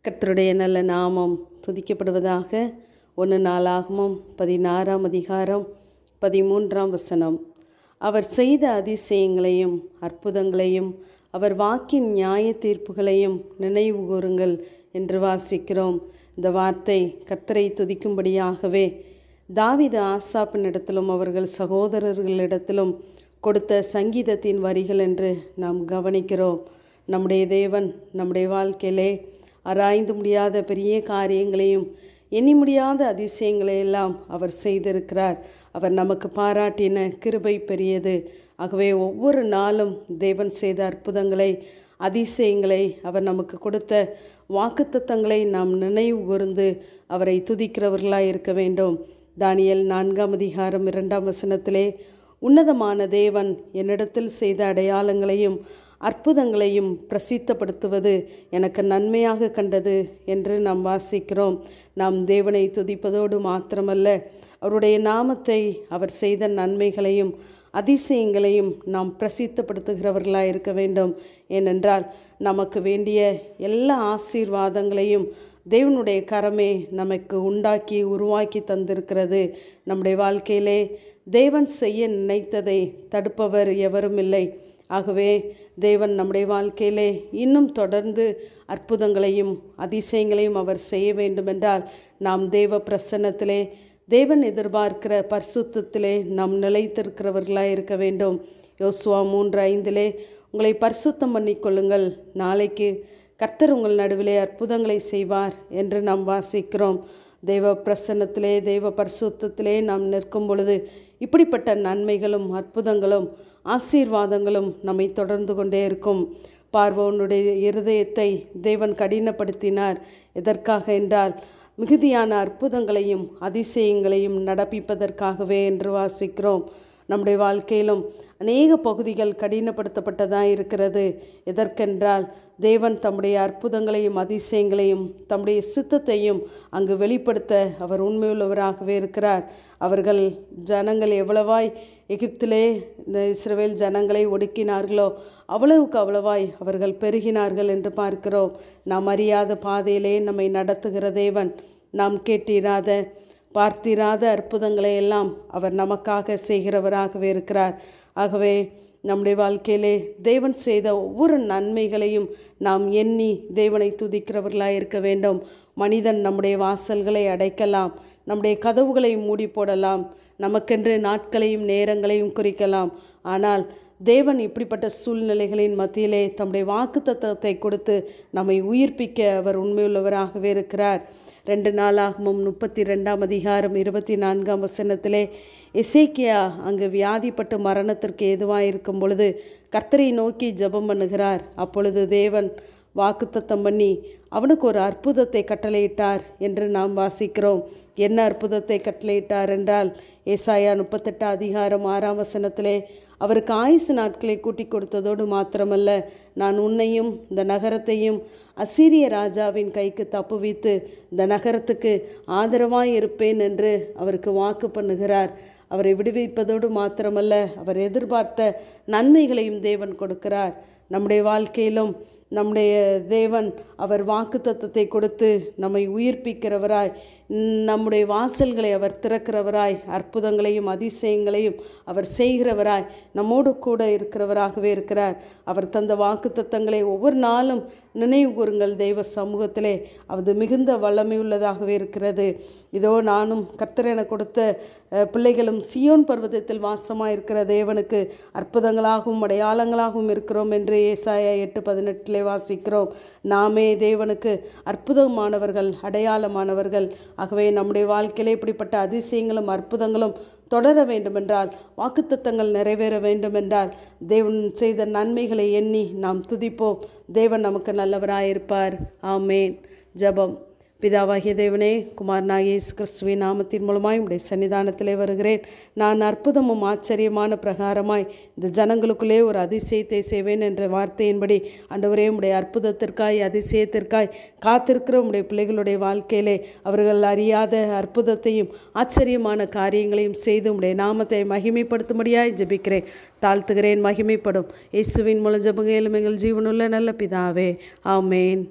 கர்த்தருடைய நல்ல நாமம் துதிக்கப்படுவதாக. 1 நாளாகமம் 16ஆம் அதிகாரம் 13ஆம் வசனம். அவர் செய்த அதிசயங்களையும் அற்புதங்களையும் அவர் வாக்கின் நியாய தீர்ப்புகளையும் நினைவு கூறுங்கள் என்று வாசிக்கிறோம். இந்த வார்த்தை கர்த்தரை துதிக்கும்படியாகவே தாவீது ஆசாப்பினிடத்திலும் அவர்கள் சகோதரர்களிடத்திலும் கொடுத்த சங்கீதத்தின் வரிகள் என்று நாம் கவனிக்கிறோம். நம்முடைய தேவன் நம்முடைய வாழ்க்கையிலே ஆராய்ந்து முடியாத பெரிய காரியங்களையும் எண்ணி முடியாத அதிசயங்களையெல்லாம் அவர் செய்திருக்கிறார். அவர் நமக்கு பாராட்டின கிருபை பெரியது. ஆகவே ஒவ்வொரு நாளும் தேவன் செய்த அற்புதங்களை அதிசயங்களை அவர் நமக்கு கொடுத்த வாக்குத்தத்தங்களை நாம் நினைவு கூர்ந்து அவரை துதிக்கிறவர்களாக இருக்க வேண்டும். தானியேல் 4ஆம் அதிகாரம் 2ஆம் வசனத்திலே, உன்னதமான தேவன் என்னிடத்தில் செய்த அடையாளங்களையும் அற்புதங்களையும் பிரசித்தப்படுத்துவது எனக்கு நன்மையாக கண்டது என்று நாம் வாசிக்கிறோம். நாம் தேவனை துதிப்பதோடு மாத்திரமல்ல, அவருடைய நாமத்தை அவர் செய்த நன்மைகளையும் அதிசயங்களையும் நாம் பிரசித்தப்படுத்துகிறவர்களாக இருக்க வேண்டும். ஏனென்றால் நமக்கு வேண்டிய எல்லா ஆசீர்வாதங்களையும் தேவனுடைய கரமே நமக்கு உண்டாக்கி உருவாக்கி தந்திருக்கிறது. நம்முடைய வாழ்க்கையிலே தேவன் செய்ய நினைத்ததை தடுப்பவர் எவரும் இல்லை. ஆகவே தேவன் நம்முடைய வாழ்க்கையிலே இன்னும் தொடர்ந்து அற்புதங்களையும் அதிசயங்களையும் அவர் செய்ய வேண்டுமென்றால் நாம் தேவ பிரசன்னத்திலே தேவன் எதிர்பார்க்கிற பரிசுத்தத்திலே நாம் நிலைத்திருக்கிறவர்களாக இருக்க வேண்டும். யோசுவா 3:5 உங்களை பரிசுத்தம் பண்ணிக்கொள்ளுங்கள், நாளைக்கு கர்த்தர் உங்கள் நடுவிலே அற்புதங்களை செய்வார் என்று நாம் வாசிக்கிறோம். தெய்வ பிரசன்னத்திலே தெய்வ பரிசுத்தத்திலே நாம் நிற்கும் பொழுது இப்படிப்பட்ட நன்மைகளும் அற்புதங்களும் ஆசீர்வாதங்களும் நம்மை தொடர்ந்து கொண்டே இருக்கும். பார்வோனுடைய இருதயத்தை தேவன் கடினப்படுத்தினார். எதற்காக என்றால் மிகுதியான அற்புதங்களையும் அதிசயங்களையும் நடப்பிப்பதற்காகவே என்று வாசிக்கிறோம். நம்முடைய வாழ்க்கையிலும் அநேக பகுதிகள் கடினப்படுத்தப்பட்டதாக இருக்கிறது. எதற்கென்றால் தேவன் தம்முடைய அற்புதங்களையும் அதிசயங்களையும் தம்முடைய சித்தத்தையும் அங்கு வெளிப்படுத்த அவர் உண்மையுள்ளவராகவே இருக்கிறார். அவர்கள் ஜனங்கள் எவ்வளவாய் எகிப்திலே இந்த இஸ்ரவேல் ஜனங்களை ஒடுக்கினார்களோ அவ்வளவுக்கு அவ்வளவாய் அவர்கள் பெருகினார்கள் என்று பார்க்கிறோம். நாம் அறியாத பாதையிலே நம்மை நடத்துகிற தேவன், நாம் கேட்டிராத பார்த்திராத அற்புதங்களை எல்லாம் அவர் நமக்காக செய்கிறவராகவே இருக்கிறார். ஆகவே நம்முடைய வாழ்க்கையிலே தேவன் செய்த ஒவ்வொரு நன்மைகளையும் நாம் எண்ணி தேவனை துதிக்கிறவர்களாக இருக்க வேண்டும். மனிதன் நம்முடைய வாசல்களை அடைக்கலாம், நம்முடைய கதவுகளை மூடி போடலாம், நமக்கென்று நாட்களையும் நேரங்களையும் குறிக்கலாம். ஆனால் தேவன் இப்படிப்பட்ட சூழ்நிலைகளின் மத்தியிலே தம்முடைய வாக்குத்தத்தத்தை கொடுத்து நம்மை உயிர்ப்பிக்க அவர் உண்மையுள்ளவராகவே இருக்கிறார். 2 நாளாகமம் 32ஆம் அதிகாரம் 24ஆம் வசனத்திலே, எசேக்கியா அங்கு வியாதிப்பட்டு மரணத்திற்கு ஏதுவாக இருக்கும் பொழுது கர்த்தரை நோக்கி ஜெபம் பண்ணுகிறார். அப்பொழுது தேவன் வாக்குத்தத்தம் பண்ணி அவனுக்கு ஒரு அற்புதத்தை கட்டளையிட்டார் என்று நாம் வாசிக்கிறோம். என்ன அற்புதத்தை கட்டளையிட்டார் என்றால், ஏசாயா 38 அதிகாரம் 6ஆம் வசனத்திலே, அவருக்கு ஆயுசு நாட்களை கூட்டி கொடுத்ததோடு மாத்திரமல்ல, நான் உன்னையும் இந்த நகரத்தையும் அசீரிய ராஜாவின் கைக்கு தப்புவித்து இந்த நகரத்துக்கு ஆதரவாய் இருப்பேன் என்று அவருக்கு வாக்கு பண்ணுகிறார். அவரை விடுவிப்பதோடு மாத்திரமல்ல, அவர் எதிர்பார்த்த நன்மைகளையும் தேவன் கொடுக்கிறார். நம்முடைய வாழ்க்கையிலும் நம்முடைய தேவன் அவர் வாக்குத்தத்தத்தை கொடுத்து நம்மை உயிர்ப்பிக்கிறவராய், நம்முடைய வாசல்களை அவர் திறக்கிறவராய், அற்புதங்களையும் அதிசயங்களையும் அவர் செய்கிறவராய், நம்மோடு கூட இருக்கிறவராகவே இருக்கிறார். அவர் தந்த வாக்குத்தத்தங்களை ஒவ்வொரு நாளும் நினைவு கூறுங்கள் தெய்வ சமூகத்திலே. அது மிகுந்த வல்லமையுள்ளதாகவே இருக்கிறது. இதோ நானும் கர்த்தர் என கொடுத்த பிள்ளைகளும் சியோன் பர்வதத்தில் வாசமாக இருக்கிற தேவனுக்கு அற்புதங்களாகவும் அடையாளங்களாகவும் இருக்கிறோம் என்று ஏசாயா 8:18 வாசிக்கிறோம். நாமே தேவனுக்கு அற்புதமானவர்கள், அடையாளமானவர்கள். ஆகவே நம்முடைய வாழ்க்கையிலே இப்படிப்பட்ட அதிசயங்களும் அற்புதங்களும் தொடர வேண்டுமென்றால், வாக்குத்தத்தங்கள் நிறைவேற வேண்டுமென்றால் தேவன் செய்த நன்மைகளை எண்ணி நாம் துதிப்போம். தேவன் நமக்கு நல்லவராயிருப்பார். ஆமேன். ஜெபம். பிதாவாகிய தேவனே, குமாரனாகிய இயேசு கிறிஸ்துவின் நாமத்தின் மூலமாய் உடைய சன்னிதானத்திலே வருகிறேன். நான் அற்புதமும் ஆச்சரியமான பிரகாரமாய் இந்த ஜனங்களுக்குள்ளே ஒரு அதிசயத்தை செய்வேன் என்ற வார்த்தையின்படி ஆண்டவரே, உடைய அற்புதத்திற்காய் அதிசயத்திற்காய் காத்திருக்கிற உடைய பிள்ளைகளுடைய வாழ்க்கையிலே அவர்கள் அறியாத அற்புதத்தையும் ஆச்சரியமான காரியங்களையும் செய்து உடைய நாமத்தை மகிமைப்படுத்தும்படியாய் ஜெபிக்கிறேன், தாழ்த்துகிறேன். மகிமைப்படும் இயேசுவின் மூலம் ஜெபங்களும் எங்கள் ஜீவனுள்ள நல்ல பிதாவே. ஆமேன்.